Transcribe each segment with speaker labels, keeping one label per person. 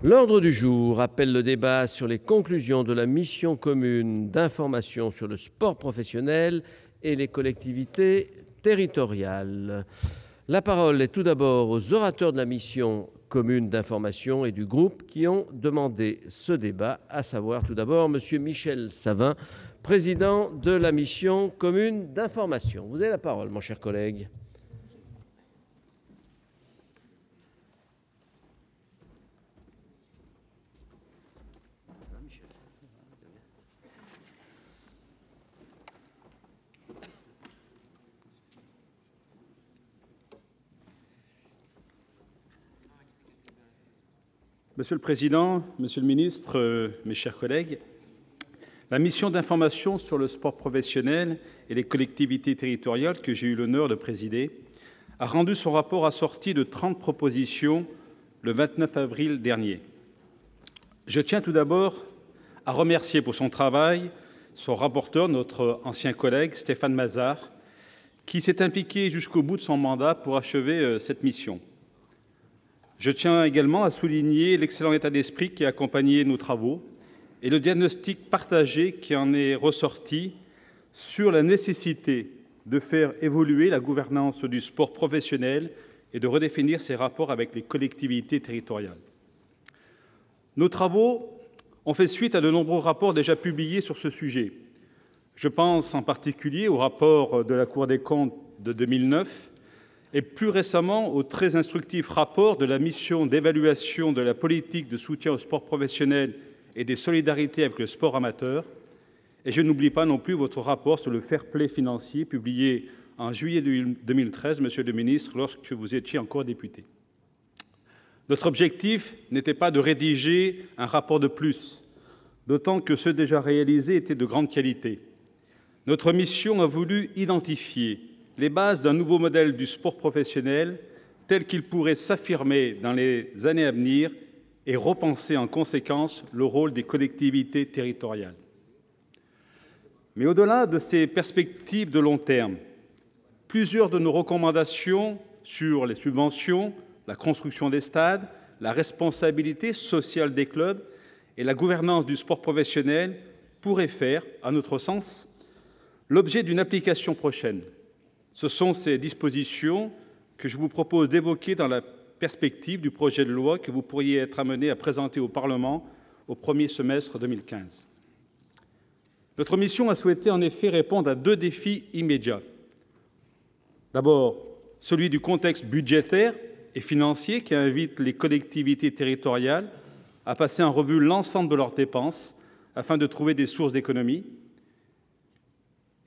Speaker 1: L'ordre du jour appelle le débat sur les conclusions de la mission commune d'information sur le sport professionnel et les collectivités territoriales. La parole est tout d'abord aux orateurs de la mission commune d'information et du groupe qui ont demandé ce débat, à savoir tout d'abord M. Michel Savin, président de la mission commune d'information. Vous avez la parole, mon cher collègue.
Speaker 2: Monsieur le Président, Monsieur le Ministre, mes chers collègues, la mission d'information sur le sport professionnel et les collectivités territoriales que j'ai eu l'honneur de présider a rendu son rapport assorti de 30 propositions le 29 avril dernier. Je tiens tout d'abord à remercier pour son travail son rapporteur, notre ancien collègue Stéphane Mazard, qui s'est impliqué jusqu'au bout de son mandat pour achever cette mission. Je tiens également à souligner l'excellent état d'esprit qui a accompagné nos travaux et le diagnostic partagé qui en est ressorti sur la nécessité de faire évoluer la gouvernance du sport professionnel et de redéfinir ses rapports avec les collectivités territoriales. Nos travaux ont fait suite à de nombreux rapports déjà publiés sur ce sujet. Je pense en particulier au rapport de la Cour des comptes de 2009 et plus récemment au très instructif rapport de la mission d'évaluation de la politique de soutien au sport professionnel et des solidarités avec le sport amateur. Et je n'oublie pas non plus votre rapport sur le fair-play financier, publié en juillet 2013, Monsieur le Ministre, lorsque vous étiez encore député. Notre objectif n'était pas de rédiger un rapport de plus, d'autant que ceux déjà réalisés étaient de grande qualité. Notre mission a voulu identifier les bases d'un nouveau modèle du sport professionnel tel qu'il pourrait s'affirmer dans les années à venir et repenser en conséquence le rôle des collectivités territoriales. Mais au-delà de ces perspectives de long terme, plusieurs de nos recommandations sur les subventions, la construction des stades, la responsabilité sociale des clubs et la gouvernance du sport professionnel pourraient faire, à notre sens, l'objet d'une application prochaine. Ce sont ces dispositions que je vous propose d'évoquer dans la perspective du projet de loi que vous pourriez être amené à présenter au Parlement au premier semestre 2015. Notre mission a souhaité en effet répondre à deux défis immédiats. D'abord, celui du contexte budgétaire et financier qui invite les collectivités territoriales à passer en revue l'ensemble de leurs dépenses afin de trouver des sources d'économie.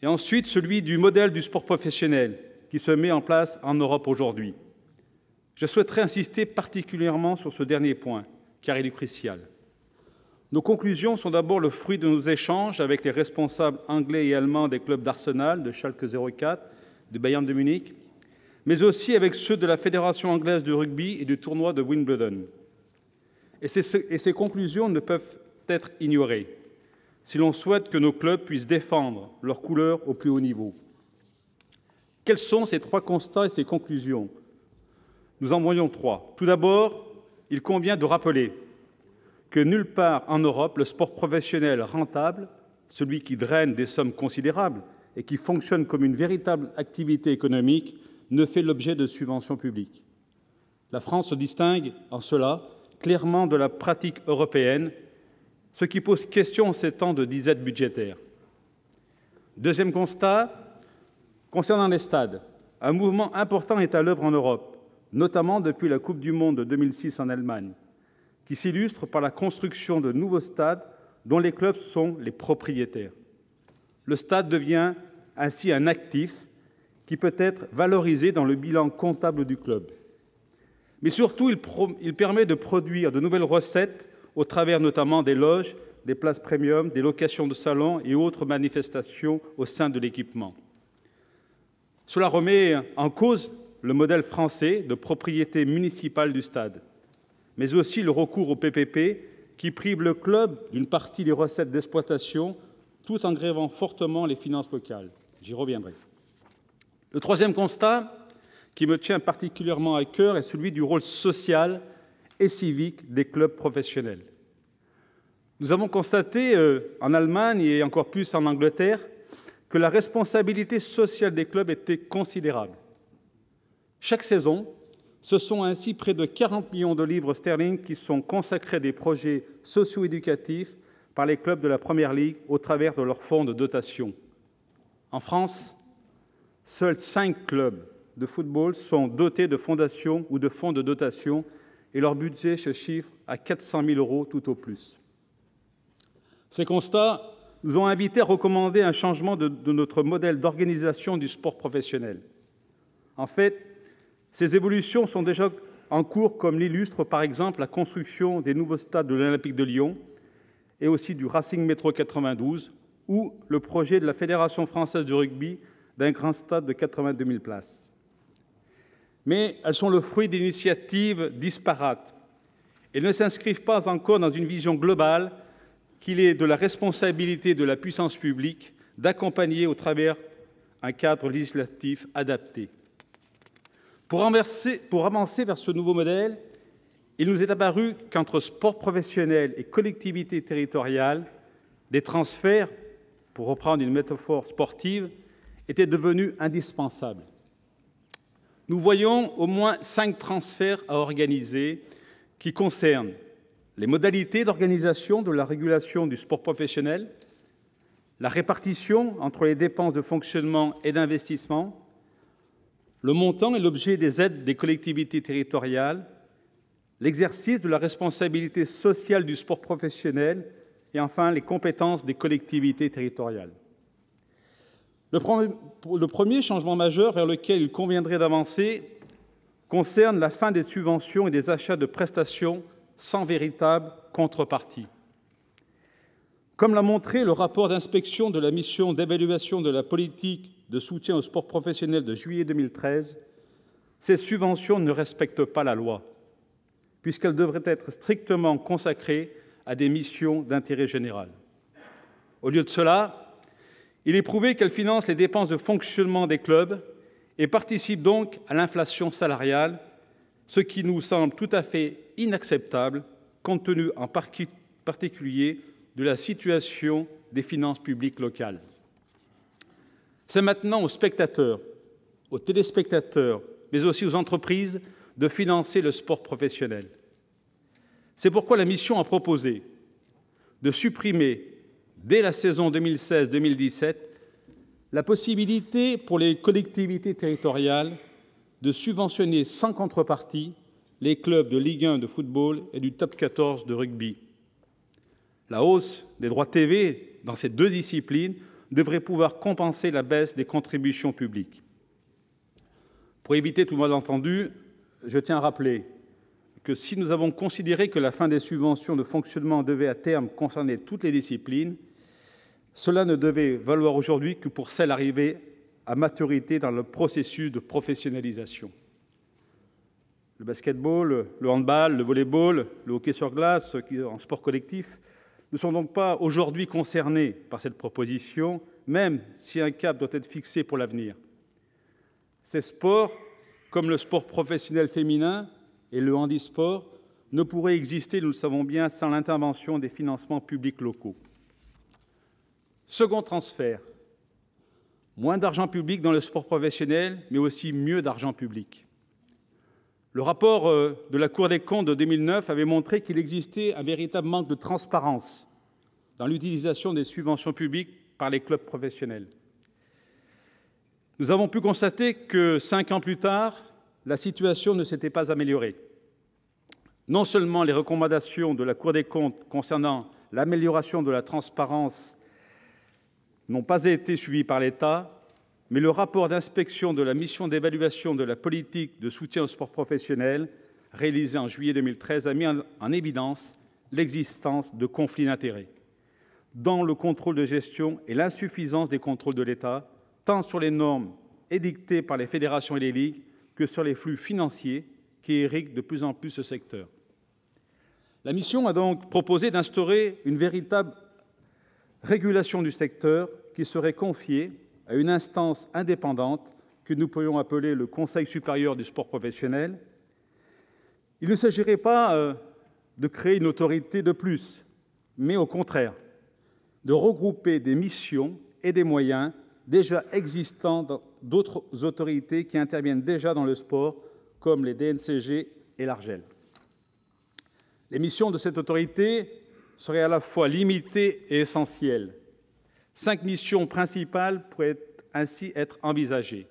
Speaker 2: Et ensuite, celui du modèle du sport professionnel qui se met en place en Europe aujourd'hui. Je souhaiterais insister particulièrement sur ce dernier point, car il est crucial. Nos conclusions sont d'abord le fruit de nos échanges avec les responsables anglais et allemands des clubs d'Arsenal, de Schalke 04, du Bayern de Munich, mais aussi avec ceux de la Fédération anglaise de rugby et du tournoi de Wimbledon. Et ces conclusions ne peuvent être ignorées si l'on souhaite que nos clubs puissent défendre leurs couleurs au plus haut niveau. Quels sont ces trois constats et ces conclusions? Nous en voyons trois. Tout d'abord, il convient de rappeler que nulle part en Europe, le sport professionnel rentable, celui qui draine des sommes considérables et qui fonctionne comme une véritable activité économique, ne fait l'objet de subventions publiques. La France se distingue en cela clairement de la pratique européenne, ce qui pose question en ces temps de disette budgétaire. Deuxième constat, concernant les stades, un mouvement important est à l'œuvre en Europe, notamment depuis la Coupe du monde de 2006 en Allemagne, qui s'illustre par la construction de nouveaux stades dont les clubs sont les propriétaires. Le stade devient ainsi un actif qui peut être valorisé dans le bilan comptable du club. Mais surtout, il permet de produire de nouvelles recettes au travers notamment des loges, des places premium, des locations de salons et autres manifestations au sein de l'équipement. Cela remet en cause le modèle français de propriété municipale du stade, mais aussi le recours au PPP qui prive le club d'une partie des recettes d'exploitation tout en grevant fortement les finances locales. J'y reviendrai. Le troisième constat qui me tient particulièrement à cœur est celui du rôle social et civique des clubs professionnels. Nous avons constaté en Allemagne et encore plus en Angleterre que la responsabilité sociale des clubs était considérable. Chaque saison, ce sont ainsi près de 40 millions de livres sterling qui sont consacrés à des projets socio-éducatifs par les clubs de la Première Ligue au travers de leurs fonds de dotation. En France, seuls 5 clubs de football sont dotés de fondations ou de fonds de dotation et leur budget se chiffre à 400 000 € tout au plus. Ces constats nous ont invités à recommander un changement de notre modèle d'organisation du sport professionnel. En fait, ces évolutions sont déjà en cours, comme l'illustre par exemple la construction des nouveaux stades de l'Olympique de Lyon et aussi du Racing Métro 92 ou le projet de la Fédération française de rugby d'un grand stade de 82 000 places. Mais elles sont le fruit d'initiatives disparates et ne s'inscrivent pas encore dans une vision globale qu'il est de la responsabilité de la puissance publique d'accompagner au travers un cadre législatif adapté. Pour avancer vers ce nouveau modèle, il nous est apparu qu'entre sport professionnel et collectivités territoriales, des transferts, pour reprendre une métaphore sportive, étaient devenus indispensables. Nous voyons au moins 5 transferts à organiser qui concernent les modalités d'organisation de la régulation du sport professionnel, la répartition entre les dépenses de fonctionnement et d'investissement, le montant et l'objet des aides des collectivités territoriales, l'exercice de la responsabilité sociale du sport professionnel et enfin les compétences des collectivités territoriales. Le premier changement majeur vers lequel il conviendrait d'avancer concerne la fin des subventions et des achats de prestations sans véritable contrepartie. Comme l'a montré le rapport d'inspection de la mission d'évaluation de la politique de soutien au sport professionnel de juillet 2013, ces subventions ne respectent pas la loi, puisqu'elles devraient être strictement consacrées à des missions d'intérêt général. Au lieu de cela, il est prouvé qu'elles financent les dépenses de fonctionnement des clubs et participent donc à l'inflation salariale, ce qui nous semble tout à fait inacceptable, compte tenu en particulier de la situation des finances publiques locales. C'est maintenant aux spectateurs, aux téléspectateurs, mais aussi aux entreprises de financer le sport professionnel. C'est pourquoi la mission a proposé de supprimer, dès la saison 2016-2017, la possibilité pour les collectivités territoriales de subventionner sans contrepartie les clubs de Ligue 1 de football et du Top 14 de rugby. La hausse des droits TV dans ces 2 disciplines devrait pouvoir compenser la baisse des contributions publiques. Pour éviter tout malentendu, je tiens à rappeler que si nous avons considéré que la fin des subventions de fonctionnement devait à terme concerner toutes les disciplines, cela ne devait valoir aujourd'hui que pour celles arrivées à maturité dans le processus de professionnalisation. Le basketball, le handball, le volleyball, le hockey sur glace, en sport collectif, ne sont donc pas aujourd'hui concernés par cette proposition, même si un cap doit être fixé pour l'avenir. Ces sports, comme le sport professionnel féminin et le handisport, ne pourraient exister, nous le savons bien, sans l'intervention des financements publics locaux. Second transfert, moins d'argent public dans le sport professionnel, mais aussi mieux d'argent public. Le rapport de la Cour des comptes de 2009 avait montré qu'il existait un véritable manque de transparence dans l'utilisation des subventions publiques par les clubs professionnels. Nous avons pu constater que 5 ans plus tard, la situation ne s'était pas améliorée. Non seulement les recommandations de la Cour des comptes concernant l'amélioration de la transparence n'ont pas été suivies par l'État, mais le rapport d'inspection de la mission d'évaluation de la politique de soutien au sport professionnel, réalisé en juillet 2013, a mis en évidence l'existence de conflits d'intérêts dans le contrôle de gestion et l'insuffisance des contrôles de l'État, tant sur les normes édictées par les fédérations et les ligues que sur les flux financiers qui irriguent de plus en plus ce secteur. La mission a donc proposé d'instaurer une véritable régulation du secteur qui serait confiée à une instance indépendante que nous pourrions appeler le Conseil supérieur du sport professionnel Il ne s'agirait pas de créer une autorité de plus, mais au contraire, de regrouper des missions et des moyens déjà existants dans d'autres autorités qui interviennent déjà dans le sport, comme les DNCG et l'ARJEL. Les missions de cette autorité seraient à la fois limitées et essentielles. 5 missions principales pourraient ainsi être envisagées.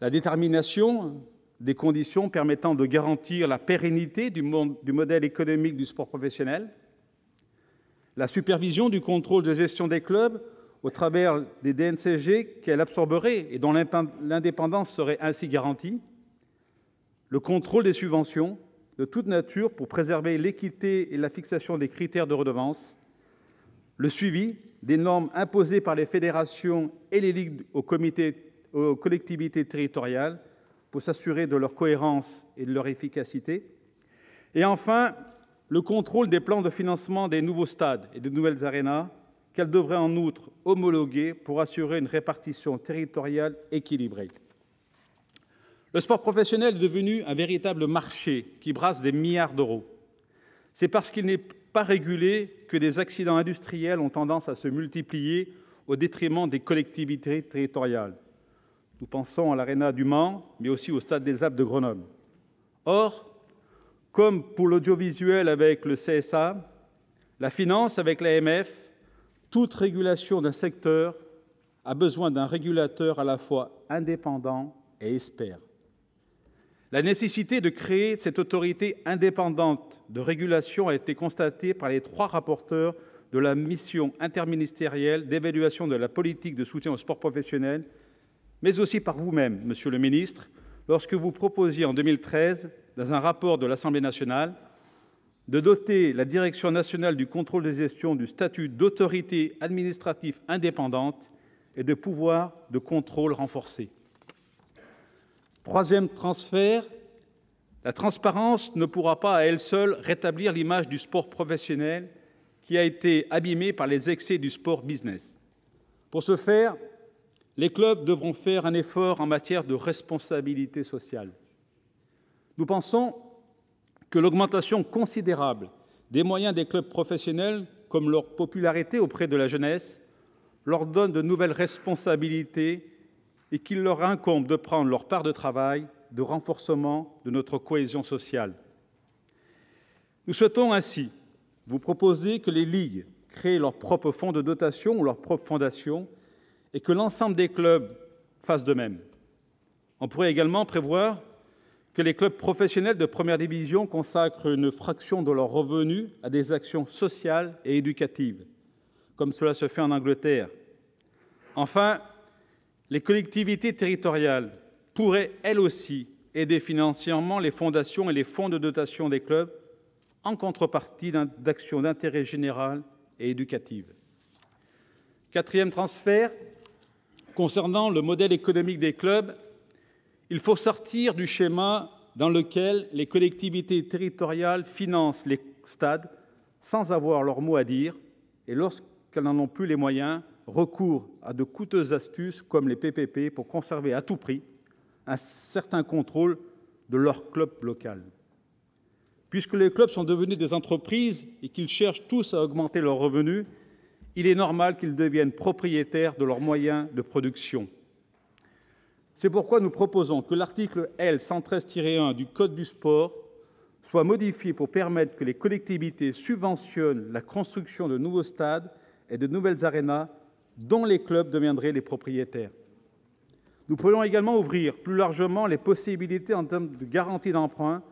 Speaker 2: La détermination des conditions permettant de garantir la pérennité du modèle économique du sport professionnel, la supervision du contrôle de gestion des clubs au travers des DNCG qu'elle absorberait et dont l'indépendance serait ainsi garantie, le contrôle des subventions de toute nature pour préserver l'équité et la fixation des critères de redevance, le suivi des normes imposées par les fédérations et les ligues aux collectivités territoriales pour s'assurer de leur cohérence et de leur efficacité, et enfin, le contrôle des plans de financement des nouveaux stades et de nouvelles arénas qu'elle devrait en outre homologuer pour assurer une répartition territoriale équilibrée. Le sport professionnel est devenu un véritable marché qui brasse des milliards d'euros. C'est parce qu'il n'est pas régulé que des accidents industriels ont tendance à se multiplier au détriment des collectivités territoriales. Nous pensons à l'Aréna du Mans, mais aussi au Stade des Alpes de Grenoble. Or, comme pour l'audiovisuel avec le CSA, la finance avec l'AMF, toute régulation d'un secteur a besoin d'un régulateur à la fois indépendant et expert. La nécessité de créer cette autorité indépendante de régulation a été constatée par les 3 rapporteurs de la mission interministérielle d'évaluation de la politique de soutien au sport professionnel, mais aussi par vous-même, Monsieur le ministre, lorsque vous proposiez en 2013, dans un rapport de l'Assemblée nationale, de doter la Direction nationale du contrôle de gestion du statut d'autorité administrative indépendante et de pouvoirs de contrôle renforcés. 3e transfert, la transparence ne pourra pas à elle seule rétablir l'image du sport professionnel qui a été abîmée par les excès du sport business. Pour ce faire, les clubs devront faire un effort en matière de responsabilité sociale. Nous pensons que l'augmentation considérable des moyens des clubs professionnels, comme leur popularité auprès de la jeunesse, leur donne de nouvelles responsabilités et qu'il leur incombe de prendre leur part de travail de renforcement de notre cohésion sociale. Nous souhaitons ainsi vous proposer que les ligues créent leur propre fonds de dotation ou leur propre fondation et que l'ensemble des clubs fassent de même. On pourrait également prévoir que les clubs professionnels de première division consacrent une fraction de leurs revenus à des actions sociales et éducatives, comme cela se fait en Angleterre. Enfin, les collectivités territoriales pourraient, elles aussi, aider financièrement les fondations et les fonds de dotation des clubs en contrepartie d'actions d'intérêt général et éducatives. 4e transfert, concernant le modèle économique des clubs, il faut sortir du schéma dans lequel les collectivités territoriales financent les stades sans avoir leur mot à dire et, lorsqu'elles n'en ont plus les moyens, recourent à de coûteuses astuces comme les PPP pour conserver à tout prix un certain contrôle de leur club local. Puisque les clubs sont devenus des entreprises et qu'ils cherchent tous à augmenter leurs revenus, il est normal qu'ils deviennent propriétaires de leurs moyens de production. C'est pourquoi nous proposons que l'article L. 113-1 du Code du sport soit modifié pour permettre que les collectivités subventionnent la construction de nouveaux stades et de nouvelles arénas dont les clubs deviendraient les propriétaires. Nous pourrions également ouvrir plus largement les possibilités en termes de garantie d'emprunt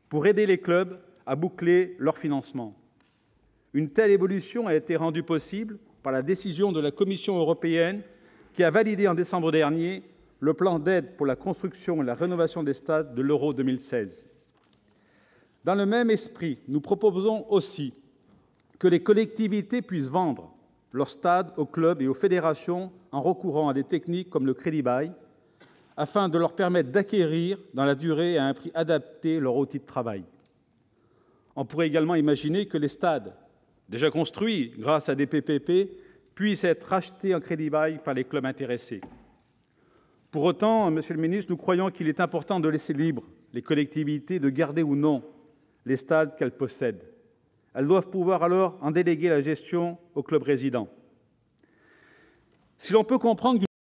Speaker 2: pour aider les clubs à boucler leur financement. Une telle évolution a été rendue possible par la décision de la Commission européenne qui a validé en décembre dernier le plan d'aide pour la construction et la rénovation des stades de l'Euro 2016. Dans le même esprit, nous proposons aussi que les collectivités puissent vendre leurs stades aux clubs et aux fédérations en recourant à des techniques comme le crédit-bail, afin de leur permettre d'acquérir dans la durée et à un prix adapté leur outil de travail. On pourrait également imaginer que les stades, déjà construits grâce à des PPP, puissent être rachetés en crédit-bail par les clubs intéressés. Pour autant, Monsieur le ministre, nous croyons qu'il est important de laisser libre les collectivités de garder ou non les stades qu'elles possèdent. Elles doivent pouvoir alors en déléguer la gestion au club résident. Si l'on peut comprendre